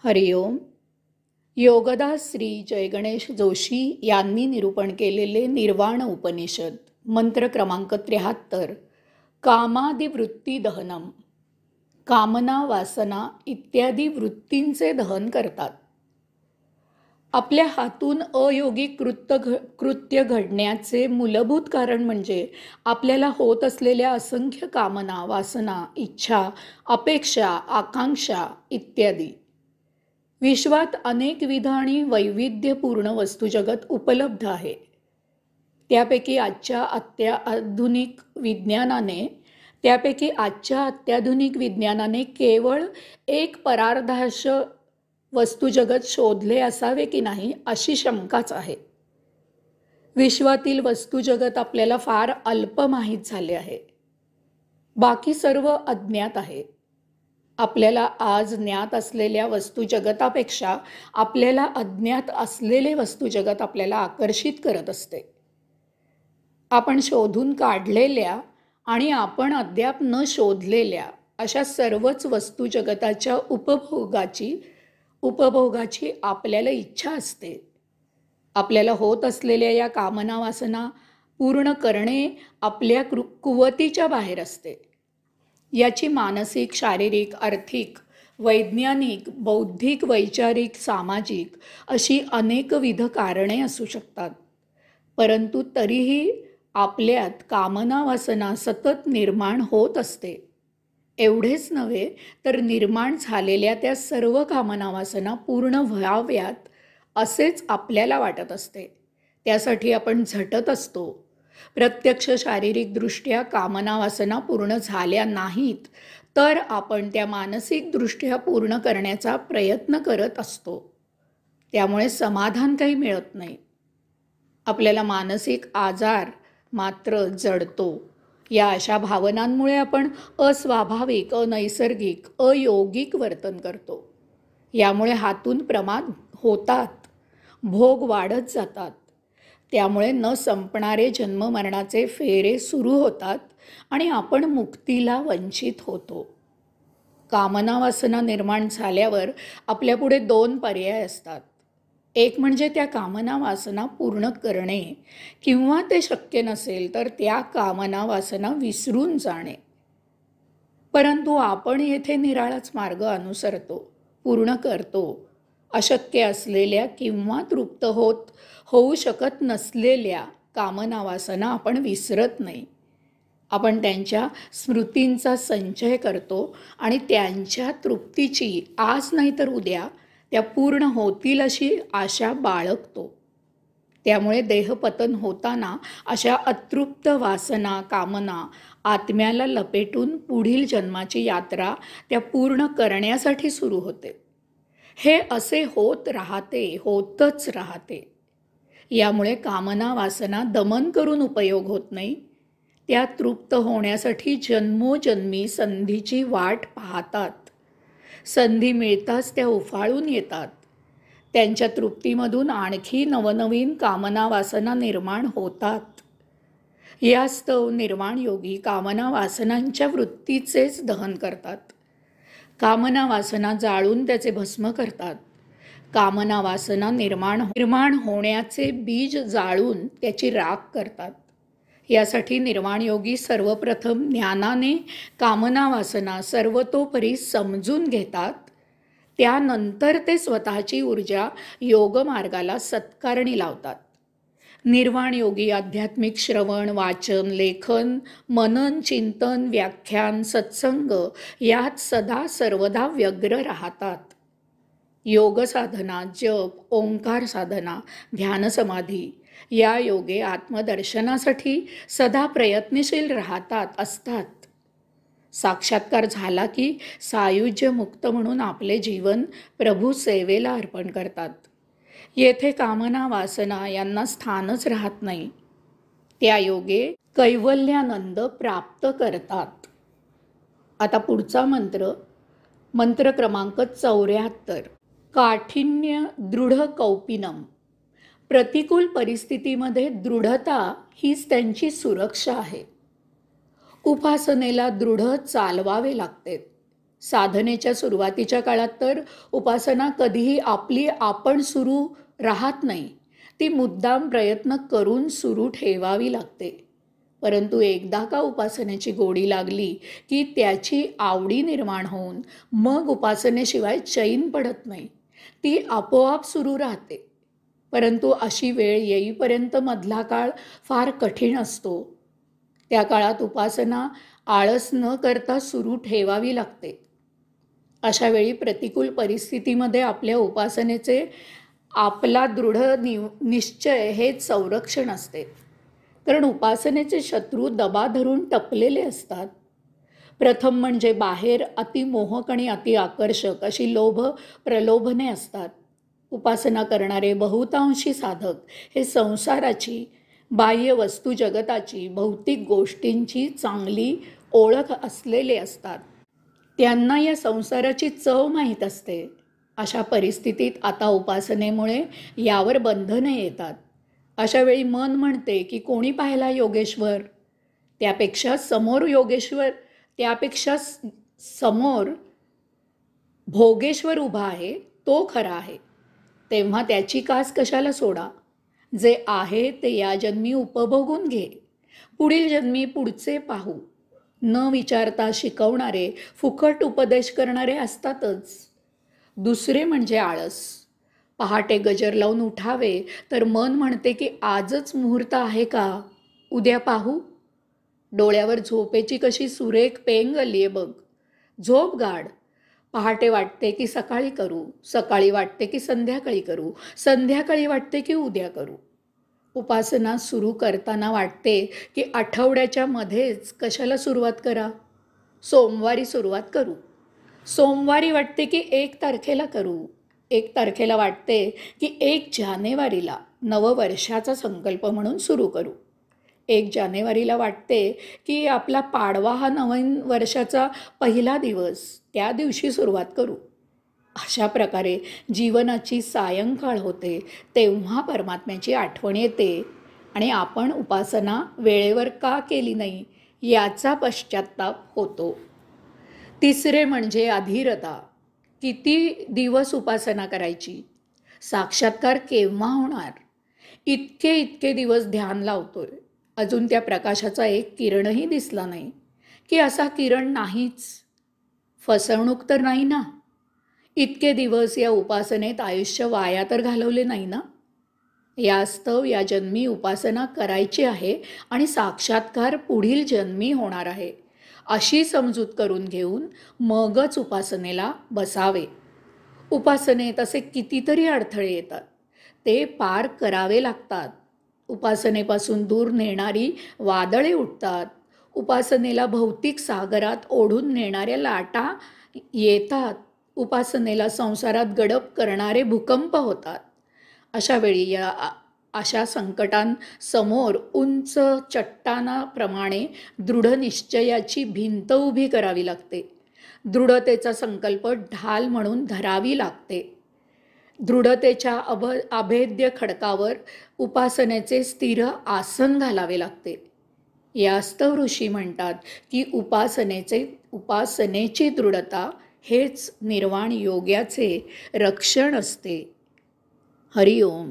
हरिओम. योगदास श्री जयगणेश जोशी यांनी निरूपण केलेले निर्वाण उपनिषद मंत्र क्रमांक 73. कामादिवृत्ती दहनम. कामना वासना इत्यादी वृत्तींचे दहन करतात. आपल्या हातून अयोगिक कृत्य घडण्याचे मूलभूत कारण म्हणजे आपल्याला होत असलेल्या असंख्य कामना, वासना, इच्छा, अपेक्षा, आकांक्षा इत्यादी. विश्वात अनेकविध आणि वैविध्यपूर्ण वस्तुजगत उपलब्ध आहे. त्यापैकी आजच्या अत्याधुनिक विज्ञानाने केवळ एक परार्धांश वस्तुजगत शोधले असावे की नाही अशी शंकाच आहे. विश्वातील वस्तुजगत आपल्याला फार अल्प माहीत झाले आहे. बाकी सर्व अज्ञात आहे. आपल्याला आज ज्ञात असलेल्या वस्तुजगतापेक्षा आपल्याला अज्ञात असलेले वस्तुजगत आपल्याला आकर्षित करत असते. आपण शोधून काढलेल्या आणि आपण अद्याप न शोधलेल्या अशा सर्वच वस्तुजगताच्या उपभोगाची आपल्याला इच्छा असते. आपल्याला होत असलेल्या या कामना वासना पूर्ण करणे आपल्या कुवतीच्या बाहेर असते. याची मानसिक, शारीरिक, आर्थिक, वैज्ञानिक, बौद्धिक, वैचारिक, सामाजिक अशी अनेकविध कारणे असू शकतात. परंतु तरीही आपल्यात कामना वासना सतत निर्माण होत असते. एवढेच नव्हे तर निर्माण झालेल्या त्या सर्व कामना वासना पूर्ण व्हाव्यात असेच आपल्याला वाटत असते. त्यासाठी आपण झटत असतो. प्रत्यक्ष शारीरिकदृष्ट्या कामना वासना पूर्ण झाल्या नाहीत तर आपण त्या मानसिकदृष्ट्या पूर्ण करण्याचा प्रयत्न करत असतो. त्यामुळे समाधान काही मिळत नाही. आपल्याला मानसिक आजार मात्र जडतो. या अशा भावनांमुळे आपण अस्वाभाविक, अनैसर्गिक, अयोगिक वर्तन करतो. यामुळे हातून प्रमाद होतात, भोग वाढत जातात. त्यामुळे न संपणारे जन्ममरणाचे फेरे सुरू होतात आणि आपण मुक्तीला वंचित होतो. कामना वासना निर्माण झाल्यावर आपल्यापुढे 2 पर्याय असतात. एक म्हणजे त्या कामना वासना पूर्ण करणे किंवा ते शक्य नसेल तर त्या कामना वासना विसरून जाणे. परंतु आपण येथे निराळाच मार्ग अनुसरतो, पूर्ण करतो. अशक्य असलेल्या किंवा तृप्त होऊ शकत नसलेल्या कामना वासना आपण विसरत नाही. आपण त्यांच्या स्मृतींचा संचय करतो आणि त्यांच्या तृप्तीची आज नाही तर उद्या त्या पूर्ण होतील अशी आशा बाळगतो. त्यामुळे देहपतन होताना अशा अतृप्त वासना, कामना आत्म्याला लपेटून पुढील जन्माची यात्रा त्या पूर्ण करण्यासाठी सुरू होते. हे असे होतच राहते. यामुळे कामना वासना दमन करून उपयोग होत नाही. त्या तृप्त होण्यासाठी जन्मोजन्मी संधीची वाट पाहतात. संधी मिळताच त्या उफाळून येतात. त्यांच्या तृप्तीमधून आणखी नवनवीन कामना वासना निर्माण होतात. यास्तव निर्वाण योगी कामना वासनांच्या वृत्तीचेच दहन करतात. कामना वासना जाळून त्याचे भस्म करतात. कामना वासना निर्माण होण्याचे बीज जाळून त्याची राख करतात. यासाठी निर्वाण योगी सर्वप्रथम ज्ञानाने कामना वासना सर्वतोपरी समजून घेतात. त्यानंतर ते स्वतःची ऊर्जा योगमार्गाला सत्कारणी लावतात. निर्वाण योगी आध्यात्मिक श्रवण, वाचन, लेखन, मनन, चिंतन, व्याख्यान, सत्संग यात सदा सर्वदा व्यग्र राहतात. योग साधना, जप, ओंकार साधना, ध्यान समाधी या योगे आत्मदर्शनासाठी सदा प्रयत्नशील असतात. साक्षात्कार झाला की सायुज्य मुक्त म्हणून आपले जीवन प्रभू सेवेला अर्पण करतात. येथे कामना वासना यांना स्थानच राहत नाही. त्या योगे कैवल्यानंद प्राप्त करतात. आता पुढचा मंत्र क्रमांक 74. काठिन्य दृढ कौपिनम. प्रतिकूल परिस्थितीमध्ये दृढता हीच त्यांची सुरक्षा आहे. उपासनेला दृढ चालवावे लागते. साधनेच्या सुरुवातीच्या काळात तर उपासना कधीही आपली आपण सुरू राहत नाही. ती मुद्दाम प्रयत्न करून सुरू ठेवावी लागते. परंतु एकदा का उपासनेची गोडी लागली की त्याची आवडी निर्माण होऊन मग उपासनेशिवाय चैन पडत नाही. ती आपोआप सुरू राहते. परंतु अशी वेळ येईपर्यंत मधला काळ फार कठीण असतो. त्या काळात उपासना आळस न करता सुरू ठेवावी लागते. अशा वेळी प्रतिकूल परिस्थितीमध्ये आपल्या उपासनेचे आपला दृढ निश्चय हेच संरक्षण असते. कारण उपासनेचे शत्रू दबा धरून टपलेले असतात. प्रथम म्हणजे बाहेर अतिमोहक आणि अति आकर्षक अशी लोभ प्रलोभने असतात. उपासना करणारे बहुतांशी साधक हे संसाराची, बाह्य वस्तू जगताची, भौतिक गोष्टींची चांगली ओळख असलेले असतात. त्यांना या संसाराची चव माहीत असते. अशा परिस्थितीत आता उपासनेमुळे यावर बंधने येतात. अशा वेळी मन म्हणते की कोणी पाहिला योगेश्वर, त्यापेक्षा समोर भोगेश्वर उभा आहे, तो खरा आहे. तेव्हा त्याची कास कशाला सोडा. जे आहे ते या जन्मी उपभोगून घे. पुढील जन्मी पुढचे पाहू. न विचारता शिकवणारे, फुकट उपदेश करणारे असतातच. दुसरे म्हणजे आळस. पहाटे गजर लावून उठावे तर मन म्हणते की आजच मुहूर्त आहे का, उद्या पाहू. डोळ्यावर झोपेची कशी सुरेख पेंग आली आहे बघ. झोप गाढ. पहाटे वाटते की सकाळी करू, सकाळी वाटते की संध्याकाळी करू, संध्याकाळी वाटते की उद्या करू. उपासना सुरू करताना वाटते की आठवड्याच्या मध्येच कशाला सुरुवात करा, सोमवारी सुरुवात करू. सोमवारी वाटते की 1 तारखेला करू. 1 तारखेला वाटते की 1 जानेवारीला नववर्षाचा संकल्प म्हणून सुरू करू. 1 जानेवारीला वाटते की आपला पाडवा हा नवीन वर्षाचा पहिला दिवस, त्या दिवशी सुरुवात करू. अशा प्रकारे जीवनाची सायंकाळ होते. तेव्हा परमात्म्याची आठवण येते आणि आपण उपासना वेळेवर का केली नाही याचा पश्चात्ताप होतो. तिसरे म्हणजे अधीरता. किती दिवस उपासना करायची, साक्षात्कार केव्हा होणार. इतके दिवस ध्यान लावतोय, अजून त्या प्रकाशाचा एक किरणही दिसला नाही की असा किरण नाहीच. फसवणूक तर नाही ना. इतके दिवस या उपासनेत आयुष्य वाया तर घालवले नाही ना. यास्तव या जन्मी उपासना करायची आहे आणि साक्षात्कार पुढील जन्मी होणार आहे, अशी समजूत करून घेऊन मगच उपासनेला बसावे. उपासनेत असे कितीतरी अडथळे येतात, ते पार करावे लागतात. उपासनेपासून दूर नेणारी वादळे उठतात. उपासनेला भौतिक सागरात ओढून नेणाऱ्या लाटा येतात. उपासनेला संसारात गडप करणारे भूकंप होतात. अशा वेळी अशा संकटांसमोर उंच चट्टानाप्रमाणे दृढ निश्चयाची भिंत उभी करावी लागते. दृढतेचा संकल्प ढाल म्हणून धरावी लागते. दृढतेच्या अभेद्य खडकावर उपासनेचे स्थिर आसन घालावे लागते. यास्तव ऋषी म्हणतात की उपासनेची दृढता हेच निर्वाण योग्याचे रक्षण असते. हरिओम.